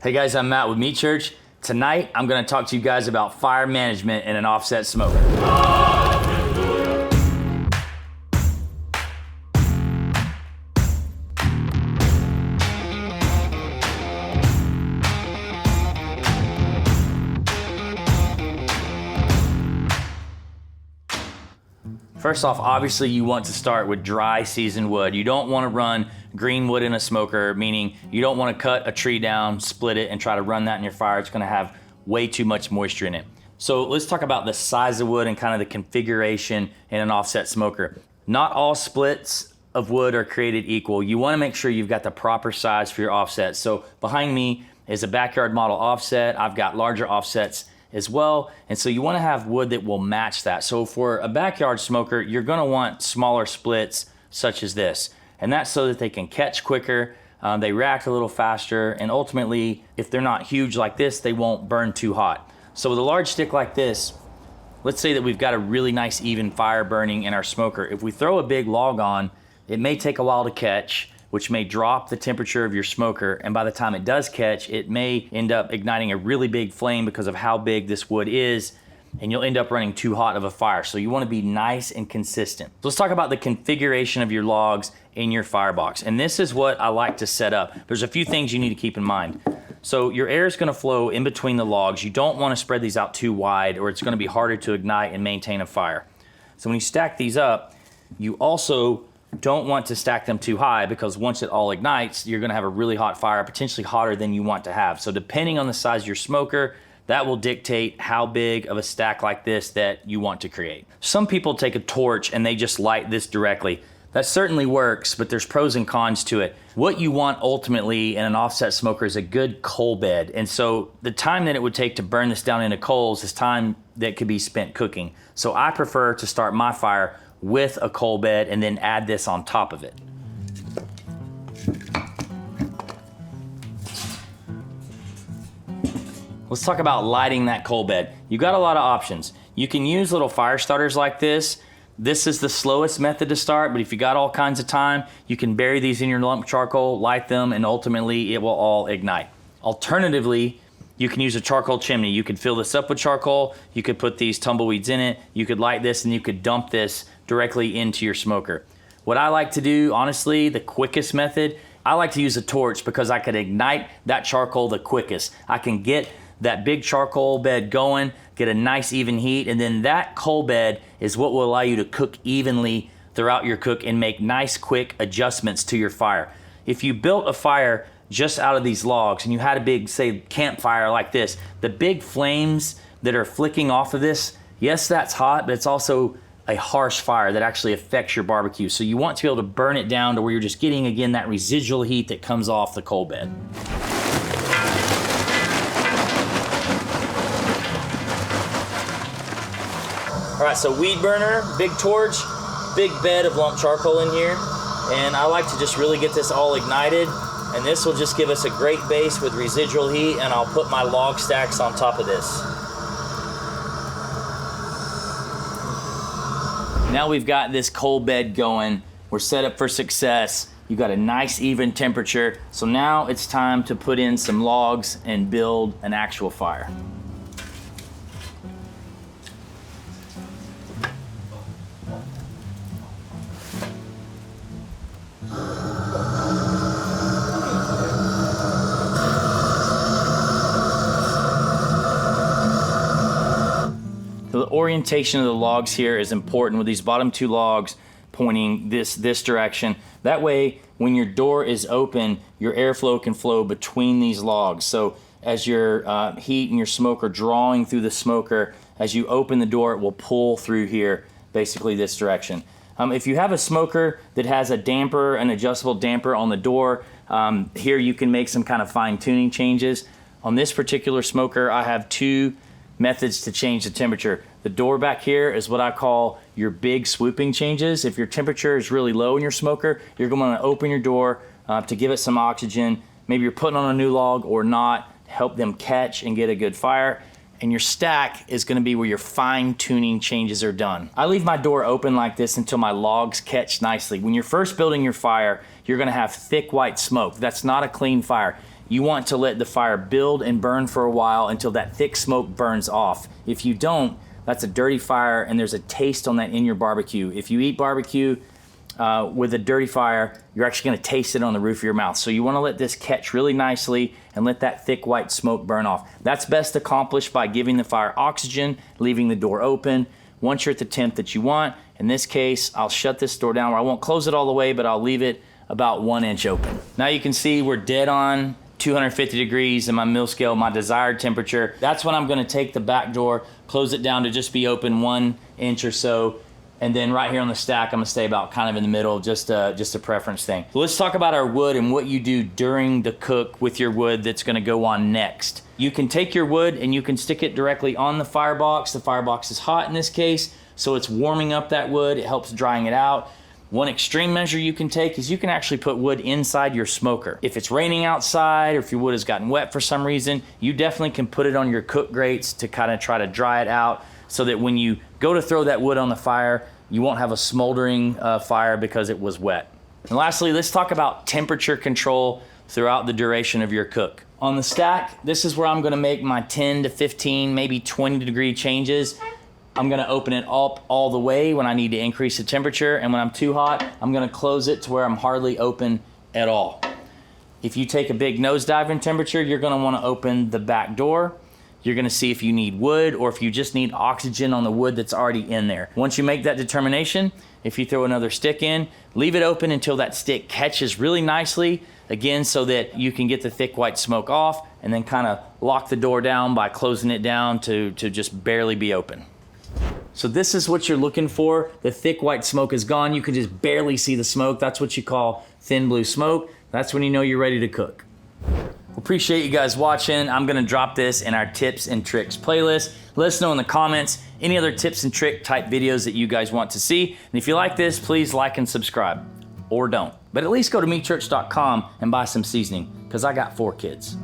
Hey guys, I'm Matt with Meat Church. Tonight, I'm gonna talk to you guys about fire management in an offset smoker. First off, obviously you want to start with dry seasoned wood. You don't want to run green wood in a smoker, meaning you don't want to cut a tree down, split it, and try to run that in your fire. It's going to have way too much moisture in it. So let's talk about the size of wood and kind of the configuration in an offset smoker. Not all splits of wood are created equal. You want to make sure you've got the proper size for your offset. So behind me is a backyard model offset. I've got larger offsets as well, and so you want to have wood that will match that. So for a backyard smoker, you're going to want smaller splits such as this, and that's so that they can catch quicker, they react a little faster, and ultimately, if they're not huge like this, they won't burn too hot. So with a large stick like this, let's say that we've got a really nice even fire burning in our smoker. If we throw a big log on, it may take a while to catch, which may drop the temperature of your smoker, and by the time it does catch, it may end up igniting a really big flame because of how big this wood is, and you'll end up running too hot of a fire. So you want to be nice and consistent. So let's talk about the configuration of your logs in your firebox, and this is what I like to set up. There's a few things you need to keep in mind. So your air is going to flow in between the logs. You don't want to spread these out too wide, or it's going to be harder to ignite and maintain a fire. So when you stack these up, you also don't want to stack them too high, because once it all ignites, you're gonna have a really hot fire, potentially hotter than you want to have. So depending on the size of your smoker, that will dictate how big of a stack like this that you want to create. Some people take a torch and they just light this directly. That certainly works, but there's pros and cons to it. What you want ultimately in an offset smoker is a good coal bed. And so the time that it would take to burn this down into coals is time that could be spent cooking. So I prefer to start my fire with a coal bed and then add this on top of it. Let's talk about lighting that coal bed. You've got a lot of options. You can use little fire starters like this. This is the slowest method to start, but if you got all kinds of time, you can bury these in your lump charcoal, light them, and ultimately it will all ignite. Alternatively, you can use a charcoal chimney. You could fill this up with charcoal, you could put these tumbleweeds in it, you could light this, and you could dump this directly into your smoker. What I like to do, honestly, the quickest method, I like to use a torch because I could ignite that charcoal the quickest. I can get that big charcoal bed going, get a nice even heat, and then that coal bed is what will allow you to cook evenly throughout your cook and make nice quick adjustments to your fire. If you built a fire just out of these logs and you had a big, say, campfire like this, the big flames that are flicking off of this, yes, that's hot, but it's also a harsh fire that actually affects your barbecue. So you want to be able to burn it down to where you're just getting, again, that residual heat that comes off the coal bed. All right, so weed burner, big torch, big bed of lump charcoal in here. And I like to just really get this all ignited. And this will just give us a great base with residual heat, and I'll put my log stacks on top of this. Now we've got this coal bed going. We're set up for success. You've got a nice even temperature. So now it's time to put in some logs and build an actual fire. The orientation of the logs here is important, with these bottom two logs pointing this direction. That way, when your door is open, your airflow can flow between these logs. So as your heat and your smoke are drawing through the smoker, as you open the door, it will pull through here, basically this direction. If you have a smoker that has a damper, an adjustable damper on the door, here you can make some kind of fine tuning changes. On this particular smoker, I have two methods to change the temperature. The door back here is what I call your big swooping changes. If your temperature is really low in your smoker, you're going to open your door to give it some oxygen. Maybe you're putting on a new log or not, help them catch and get a good fire. And your stack is going to be where your fine tuning changes are done. I leave my door open like this until my logs catch nicely. When you're first building your fire, you're going to have thick white smoke. That's not a clean fire. you want to let the fire build and burn for a while until that thick smoke burns off. If you don't, that's a dirty fire and there's a taste on that in your barbecue. If you eat barbecue with a dirty fire, you're actually gonna taste it on the roof of your mouth. So you wanna let this catch really nicely and let that thick white smoke burn off. That's best accomplished by giving the fire oxygen, leaving the door open. Once you're at the temp that you want, in this case, I'll shut this door down where I won't close it all the way, but I'll leave it about 1 inch open. Now you can see we're dead on 250 degrees in my mill scale, my desired temperature. That's when I'm gonna take the back door, close it down to just be open 1 inch or so. And then right here on the stack, I'm gonna stay about kind of in the middle, just a preference thing. So let's talk about our wood and what you do during the cook with your wood that's gonna go on next. You can take your wood and you can stick it directly on the firebox. The firebox is hot in this case, so it's warming up that wood. It helps drying it out. One extreme measure you can take is you can actually put wood inside your smoker. If it's raining outside or if your wood has gotten wet for some reason, you definitely can put it on your cook grates to kind of try to dry it out so that when you go to throw that wood on the fire, you won't have a smoldering fire because it was wet. And lastly, let's talk about temperature control throughout the duration of your cook. On the stack, this is where I'm gonna make my 10 to 15, maybe 20 degree changes. I'm gonna open it up all the way when I need to increase the temperature, and when I'm too hot, I'm gonna close it to where I'm hardly open at all. If you take a big nosedive in temperature, you're gonna wanna open the back door. You're gonna see if you need wood or if you just need oxygen on the wood that's already in there. Once you make that determination, if you throw another stick in, leave it open until that stick catches really nicely, again, so that you can get the thick white smoke off, and then kind of lock the door down by closing it down to just barely be open. So this is what you're looking for. The thick white smoke is gone. You can just barely see the smoke. That's what you call thin blue smoke. That's when you know you're ready to cook. Appreciate you guys watching. I'm gonna drop this in our tips and tricks playlist. Let us know in the comments any other tips and trick type videos that you guys want to see. And if you like this, please like and subscribe, or don't. But at least go to meatchurch.com and buy some seasoning, because I got 4 kids.